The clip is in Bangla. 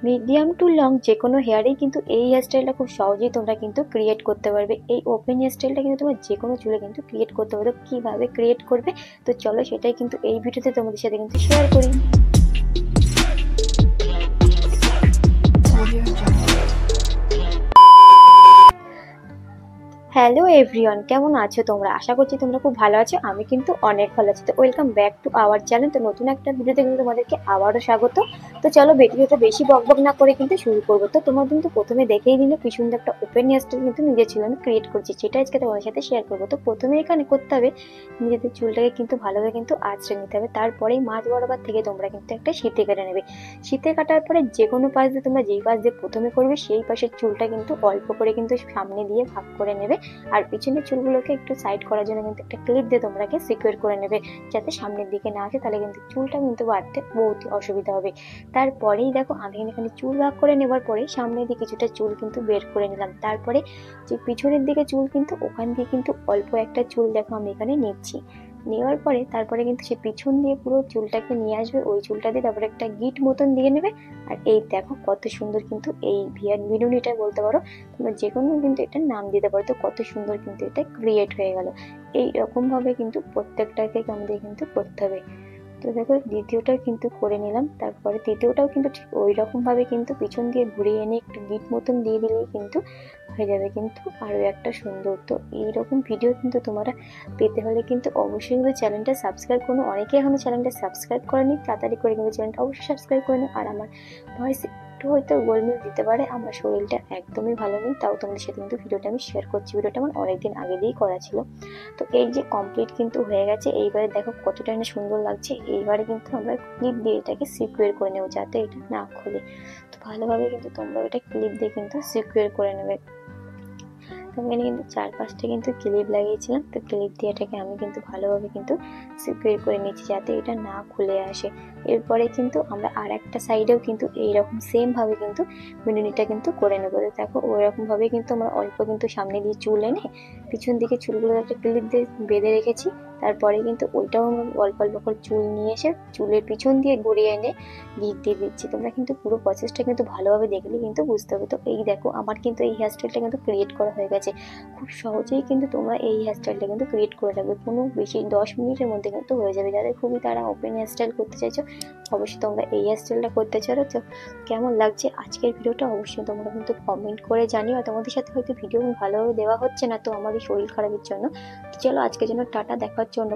মিডিয়াম টু লং যে কোনো হেয়ারেই কিন্তু এই হেয়ারস্টাইলটা খুব সহজেই তোমরা কিন্তু ক্রিয়েট করতে পারবে। এই ওপেন হেয়ারস্টাইলটা কিন্তু তোমরা যে কোনো চুলে কিন্তু ক্রিয়েট করতে পারবে। কীভাবে ক্রিয়েট করবে তো চলো সেটাই কিন্তু এই ভিডিওতে তোমাদের সাথে কিন্তু শেয়ার করি। হ্যালো এভরিওয়ান, কেমন আছো তোমরা? আশা করছি তোমরা খুব ভালো আছো। আমি কিন্তু অনেক ভালো আছি। তো welcome back to our channel. তো নতুন একটা ভিডিওতে কিন্তু তোমাদেরকে আবারও স্বাগত। তো চলো ভিডিওটা বেশি বকবক না করে কিন্তু শুরু করবো। তো তোমরা কিন্তু প্রথমে দেখেই দিলে কি সুন্দর একটা ওপেন হেয়ারস্টাইল কিন্তু নিজের চুলে আমি ক্রিয়েট করছি, সেটা আজকে তোমাদের সাথে শেয়ার করবো। তো প্রথমে এখানে করতে হবে নিজেদের চুলটাকে কিন্তু ভালোভাবে কিন্তু আঁচড়ে নিতে হবে। তারপরেই মাঝ বরাবর থেকে তোমরা কিন্তু একটা শীতে কেটে নেবে। শীতে কাটার পরে যে কোনো পাশ দিয়ে তোমরা যেই পাশ দিয়ে প্রথমে করবে সেই পাশের চুলটা কিন্তু অল্প করে কিন্তু সামনে দিয়ে ভাগ করে নেবে। আর পিছনের চুলগুলোকে একটু সাইড করার জন্য কিন্তু একটা ক্লিপ দিয়ে তোমরাকে সিকিউর করে নেবে, যাতে সামনের দিকে না আসে, তাহলে কিন্তু চুলটা কিন্তু বাড়তে বহুত অসুবিধা হবে। তারপরেই দেখো আমি এখানে চুল ভাগ করে নেবার পরে সামনের দিকে কিছুটা চুল কিন্তু বের করে নিলাম। তারপরে যে পিছনের দিকে চুল কিন্তু ওখান দিয়ে কিন্তু অল্প একটা চুল দেখো আমি এখানে নিচ্ছি। নেওয়ার পরে তারপরে কিন্তু সে পিছন দিয়ে পুরো চুলটাকে নিয়ে আসবে, ওই চুলটা দিয়ে তারপরে একটা গিট মতন দিয়ে নেবে। আর এই দেখো কত সুন্দর কিন্তু এই বিনুনিটা বলতে পারো, তোমরা যে কোনো কিন্তু এটার নাম দিতে পারো। তো কত সুন্দর কিন্তু এটা ক্রিয়েট হয়ে গেল। এই রকম ভাবে কিন্তু প্রত্যেকটাকে আমাদের কিন্তু করতে হবে। তো দেখো দ্বিতীয়টাও কিন্তু করে নিলাম। তারপরে তৃতীয়টাও কিন্তু ঠিক ওই রকম ভাবে কিন্তু পিছন দিয়ে ঘুরিয়ে এনে একটু গিট মতন দিয়ে দিলেই কিন্তু হয়ে যাবে কিন্তু আরো একটা সুন্দর। তো এইরকম ভিডিও কিন্তু তোমরা পেতে হলে কিন্তু অবশ্যই কিন্তু চ্যানেলটা সাবস্ক্রাইব করো। অনেকে এখনো চ্যানেলটা সাবস্ক্রাইব করেনি, তাড়াতাড়ি করে কিন্তু চ্যানেলটা অবশ্যই সাবস্ক্রাইব করে নাও। আর আমার ভয়েস একটু হয়তো গোলমেল দিতে পারে, আমার শরীরটা একদমই ভালো নেই, তাও তোমাদের সাথে কিন্তু ভিডিওটা আমি শেয়ার করছি। ভিডিওটা আমার অনেকদিন আগে দিয়েই করা ছিল। তো এই যে কমপ্লিট কিন্তু হয়ে গেছে। এইবারে দেখো কতটা না সুন্দর লাগছে। এইবারে কিন্তু আমরা ক্লিপ দিয়ে এটাকে সিকিউর করে নেবো যাতে এটা না খোলে। তো ভালোভাবে কিন্তু তোমরা এটা ক্লিপ দিয়ে কিন্তু সিকিউর করে নেবে। এখানে কিন্তু চারপাশটা কিন্তু ক্লিপ লাগিয়েছিলাম। তো ক্লিপ দিয়ে এটাকে আমি কিন্তু ভালোভাবে কিন্তু সিকিউর করে নিচ্ছি যাতে এটা না খুলে আসে। এরপরে কিন্তু আমরা আর একটা সাইডেও কিন্তু এইরকম সেম ভাবে কিন্তু বিনুনিটা কিন্তু করে নেবো। দেখো ওইরকম ভাবে কিন্তু আমরা অল্প কিন্তু সামনে দিয়ে চুল এনে পিছন দিকে চুলগুলো একটা ক্লিপ দিয়ে বেঁধে রেখেছি। তারপরে কিন্তু ওইটাও আমরা অল্প অল্প করে চুল নিয়ে এসে চুলের পিছন দিয়ে ঘুরিয়ে এনে গিট দিয়ে দিচ্ছি। তোমরা কিন্তু পুরো প্রসেসটা কিন্তু ভালোভাবে দেখলে কিন্তু বুঝতে হবে। তো এই দেখো আমার কিন্তু এই হেয়ারস্টাইলটা কিন্তু ক্রিয়েট করা হয়ে গেছে। খুব সহজেই কিন্তু তোমরা এই হেয়ারস্টাইলটা কিন্তু ক্রিয়েট করে রাখবে, কোনো বেশি 10 মিনিটের মধ্যে কিন্তু হয়ে যাবে। যাদের খুবই তারা ওপেন হেয়ারস্টাইল করতে চাইছো অবশ্যই তোমরা এই হেয়ারস্টাইলটা করতে চাও। তো কেমন লাগছে আজকের ভিডিওটা অবশ্যই তোমরা কিন্তু কমেন্ট করে জানিও। আর তোমাদের সাথে হয়তো ভিডিও ভালোভাবে দেওয়া হচ্ছে না, তো আমারই শরীর খারাপের জন্য। চলো আজকের জন্য টাটা, দেখা হচ্ছে অন্য